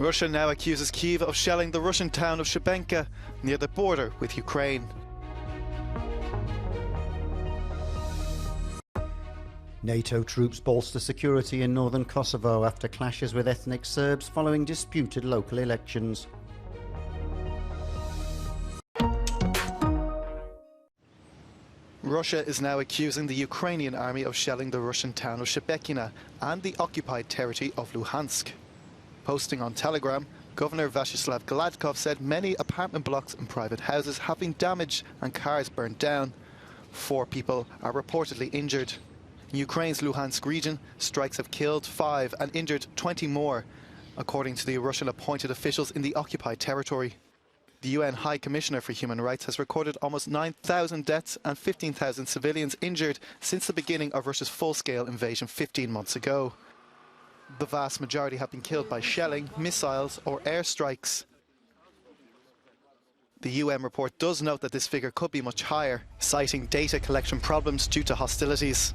Russia now accuses Kyiv of shelling the Russian town of Shebenka near the border with Ukraine. NATO troops bolster security in northern Kosovo after clashes with ethnic Serbs following disputed local elections. Russia is now accusing the Ukrainian army of shelling the Russian town of Shebekina and the occupied territory of Luhansk. Posting on Telegram, Governor Vyacheslav Gladkov said many apartment blocks and private houses have been damaged and cars burned down. 4 people are reportedly injured. In Ukraine's Luhansk region, strikes have killed 5 and injured 20 more, according to the Russian-appointed officials in the occupied territory. The UN High Commissioner for Human Rights has recorded almost 9,000 deaths and 15,000 civilians injured since the beginning of Russia's full-scale invasion 15 months ago. The vast majority have been killed by shelling, missiles or airstrikes. The UN report does note that this figure could be much higher, citing data collection problems due to hostilities.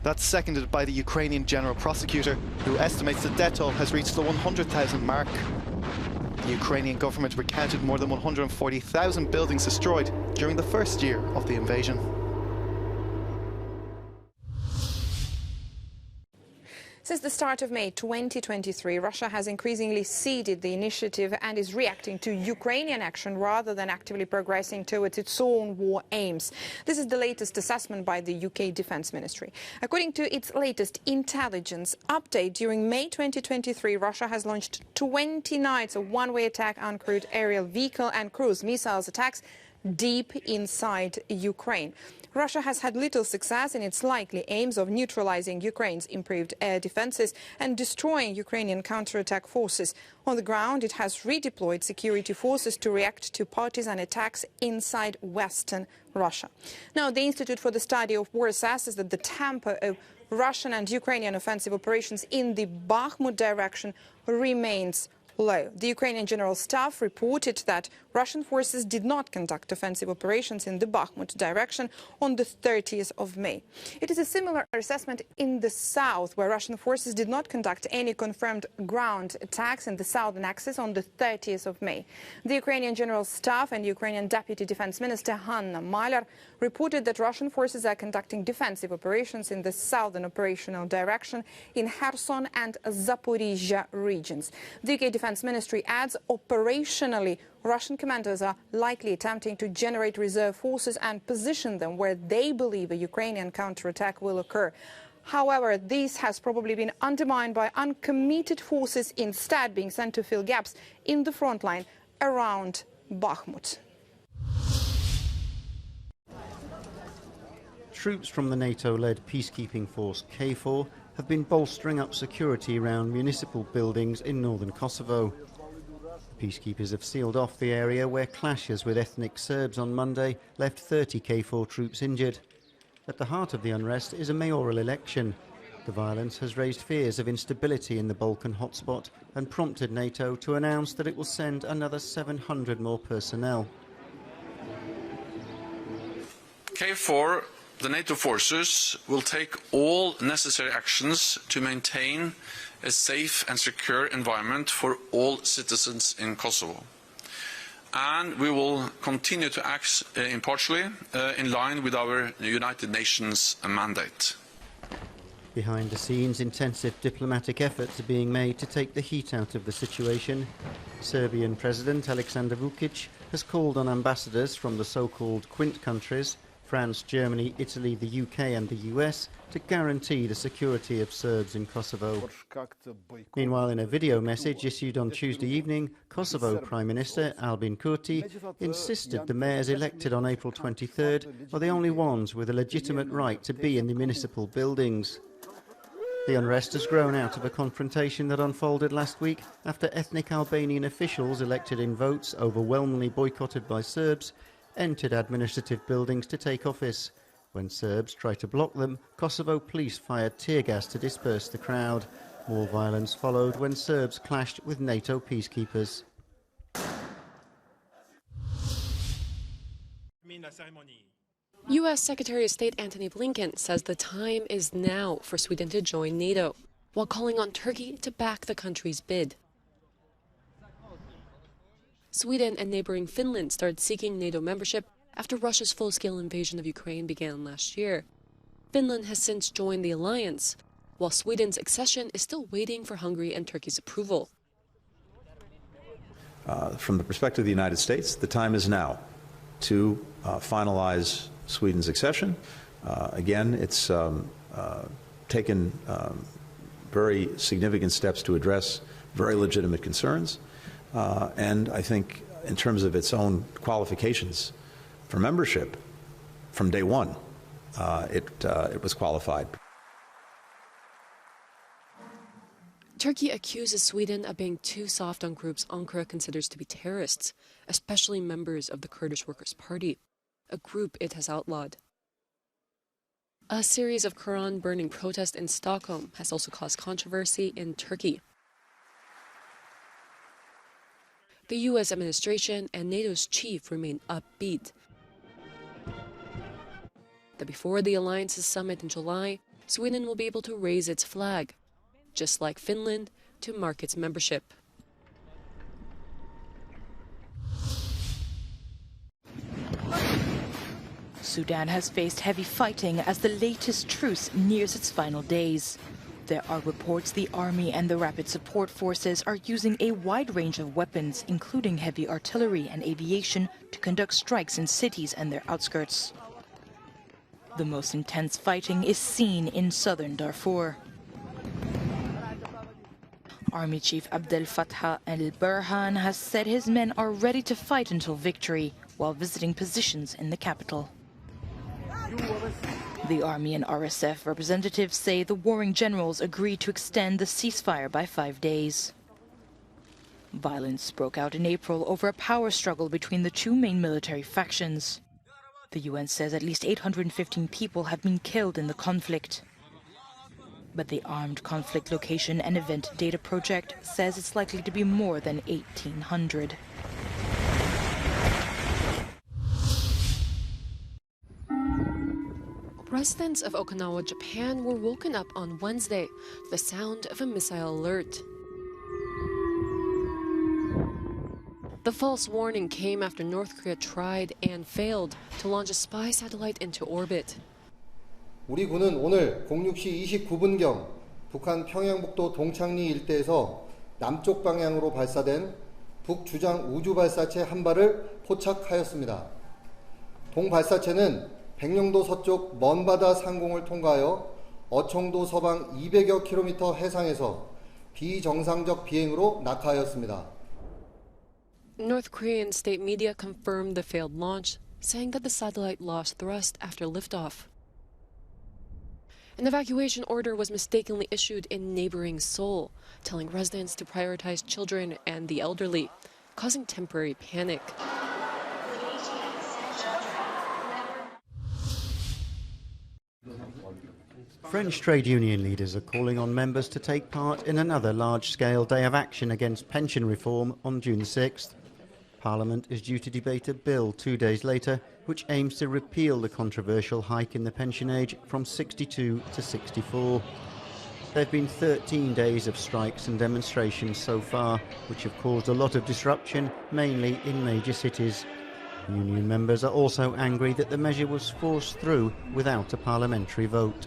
That's seconded by the Ukrainian General Prosecutor, who estimates the death toll has reached the 100,000 mark. The Ukrainian government recounted more than 140,000 buildings destroyed during the first year of the invasion. Since the start of May 2023, Russia has increasingly ceded the initiative and is reacting to Ukrainian action rather than actively progressing towards its own war aims. This is the latest assessment by the UK Defence Ministry. According to its latest intelligence update, during May 2023, Russia has launched 20 nights of one-way attack uncrewed aerial vehicle and cruise missiles attacks deep inside Ukraine. Russia has had little success in its likely aims of neutralizing Ukraine's improved air defenses and destroying Ukrainian counterattack forces. On the ground, it has redeployed security forces to react to partisan attacks inside western Russia. Now, the Institute for the Study of War assesses that the tempo of Russian and Ukrainian offensive operations in the Bakhmut direction remains low. The Ukrainian General Staff reported that Russian forces did not conduct offensive operations in the Bakhmut direction on the 30th of May. It is a similar assessment in the south, where Russian forces did not conduct any confirmed ground attacks in the southern axis on the 30th of May. The Ukrainian General Staff and Ukrainian Deputy Defense Minister Hanna Maliar reported that Russian forces are conducting defensive operations in the southern operational direction in Kherson and Zaporizhia regions. The UK Defense Ministry adds operationally Russian commanders are likely attempting to generate reserve forces and position them where they believe a Ukrainian counterattack will occur. However, this has probably been undermined by uncommitted forces instead being sent to fill gaps in the front line around Bakhmut. Troops from the NATO-led peacekeeping force KFOR have been bolstering up security around municipal buildings in northern Kosovo. Peacekeepers have sealed off the area where clashes with ethnic Serbs on Monday left 30 KFOR troops injured. At the heart of the unrest is a mayoral election. The violence has raised fears of instability in the Balkan hotspot and prompted NATO to announce that it will send another 700 more personnel. KFOR, the NATO forces, will take all necessary actions to maintain a safe and secure environment for all citizens in Kosovo. And we will continue to act impartially in line with our United Nations mandate. Behind the scenes, intensive diplomatic efforts are being made to take the heat out of the situation. Serbian President Aleksandar Vučić has called on ambassadors from the so-called Quint countries, France, Germany, Italy, the UK and the US, to guarantee the security of Serbs in Kosovo. Meanwhile, in a video message issued on Tuesday evening, Kosovo Prime Minister Albin Kurti insisted the mayors elected on April 23rd are the only ones with a legitimate right to be in the municipal buildings. The unrest has grown out of a confrontation that unfolded last week after ethnic Albanian officials elected in votes overwhelmingly boycotted by Serbs entered administrative buildings to take office. When Serbs tried to block them, Kosovo police fired tear gas to disperse the crowd. More violence followed when Serbs clashed with NATO peacekeepers. U.S. Secretary of State Antony Blinken says the time is now for Sweden to join NATO, while calling on Turkey to back the country's bid. Sweden and neighboring Finland started seeking NATO membership after Russia's full-scale invasion of Ukraine began last year. Finland has since joined the alliance, while Sweden's accession is still waiting for Hungary and Turkey's approval. From the perspective of the United States, the time is now to finalize Sweden's accession. Again, it's taken very significant steps to address very legitimate concerns. And I think in terms of its own qualifications for membership, from day one, it was qualified. Turkey accuses Sweden of being too soft on groups Ankara considers to be terrorists, especially members of the Kurdish Workers' Party, a group it has outlawed. A series of Quran-burning protests in Stockholm has also caused controversy in Turkey. The U.S. administration and NATO's chief remain upbeat that before the alliance's summit in July, Sweden will be able to raise its flag, just like Finland, to mark its membership. Sudan has faced heavy fighting as the latest truce nears its final days. There are reports the army and the rapid support forces are using a wide range of weapons, including heavy artillery and aviation, to conduct strikes in cities and their outskirts. The most intense fighting is seen in southern Darfur. Army Chief Abdel Fattah el-Burhan has said his men are ready to fight until victory while visiting positions in the capital. The army and RSF representatives say the warring generals agreed to extend the ceasefire by 5 days. Violence broke out in April over a power struggle between the two main military factions. The UN says at least 815 people have been killed in the conflict. But the Armed Conflict Location and Event Data Project says it's likely to be more than 1,800. Residents of Okinawa, Japan were woken up on Wednesday to the sound of a missile alert. The false warning came after North Korea tried and failed to launch a spy satellite into orbit. 우리 군은 오늘 06시 29분경 북한 평양북도 동창리 일대에서 남쪽 방향으로 발사된 북주장 우주발사체 한 발을 포착하였습니다. 동발사체는 백령도 서쪽 먼바다 상공을 통과하여 어청도 서방 200여 킬로미터 해상에서 비정상적 비행으로 낙하하였습니다. North Korean state media confirmed the failed launch, saying that the satellite lost thrust after liftoff. An evacuation order was mistakenly issued in neighboring Seoul, telling residents to prioritize children and the elderly, causing temporary panic. French trade union leaders are calling on members to take part in another large-scale day of action against pension reform on June 6th. Parliament is due to debate a bill 2 days later which aims to repeal the controversial hike in the pension age from 62 to 64. There have been 13 days of strikes and demonstrations so far, which have caused a lot of disruption, mainly in major cities. Union members are also angry that the measure was forced through without a parliamentary vote.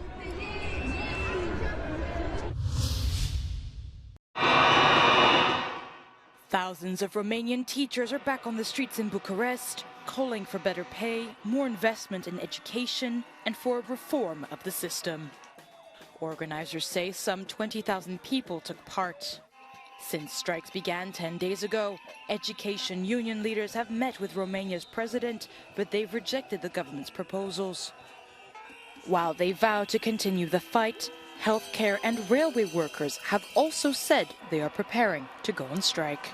Thousands of Romanian teachers are back on the streets in Bucharest, calling for better pay, more investment in education, and for a reform of the system. Organizers say some 20,000 people took part. Since strikes began 10 days ago, education union leaders have met with Romania's president, but they've rejected the government's proposals. While they vow to continue the fight, healthcare and railway workers have also said they are preparing to go on strike.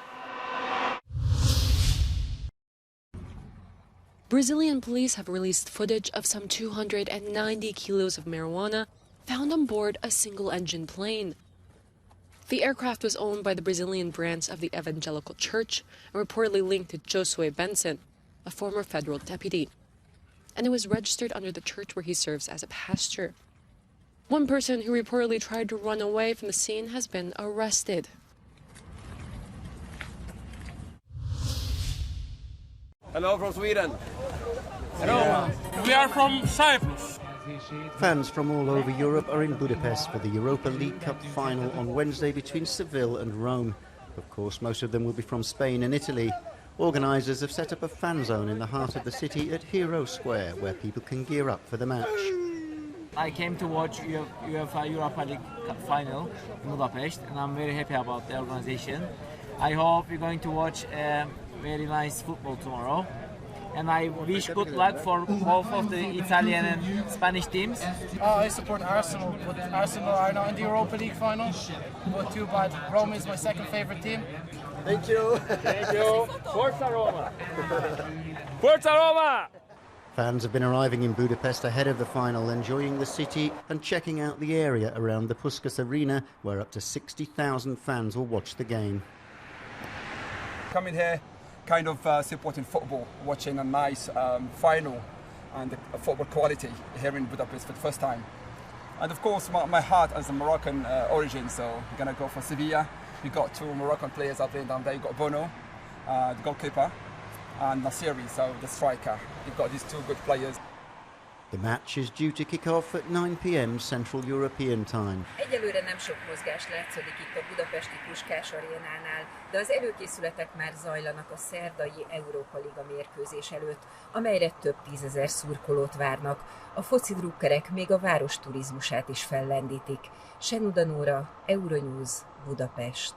Brazilian police have released footage of some 290 kilos of marijuana found on board a single-engine plane. The aircraft was owned by the Brazilian branch of the Evangelical Church and reportedly linked to Josue Benson, a former federal deputy. And it was registered under the church where he serves as a pastor. One person who reportedly tried to run away from the scene has been arrested. Hello from Sweden. Hello. We are from Cyprus. Fans from all over Europe are in Budapest for the Europa League Cup final on Wednesday between Seville and Rome. Of course, most of them will be from Spain and Italy. Organisers have set up a fan zone in the heart of the city at Hero Square, where people can gear up for the match. I came to watch UEFA Europa League Cup final in Budapest, and I'm very happy about the organisation. I hope we're going to watch very nice football tomorrow. And I wish good luck for both of the Italian and Spanish teams. I support Arsenal, but Arsenal are now in the Europa League final. But too bad, Rome is my second favourite team. Thank you. Thank you. Forza Roma. Forza Roma! Fans have been arriving in Budapest ahead of the final, enjoying the city and checking out the area around the Puskás Arena, where up to 60,000 fans will watch the game. Coming here, kind of supporting football, watching a nice final and the football quality here in Budapest for the first time. And of course, my heart has a Moroccan origin, so I'm going to go for Sevilla. We got two Moroccan players up playing down there. You got Bono, the goalkeeper, and Nassiri, so the striker. You've got these two good players. The match is due to kick off at 9 p.m. Central European Time. Egyelőre nem sok mozgás látszódik itt a budapesti Puskás arénánál, de az előkészületek már zajlanak a szerdai Europa Liga mérkőzés előtt, amelyre több tízezer szurkolót várnak. A foci drukkerek még a város turizmusát is fellendítik. Senuda Nóra, Euronews, Budapest.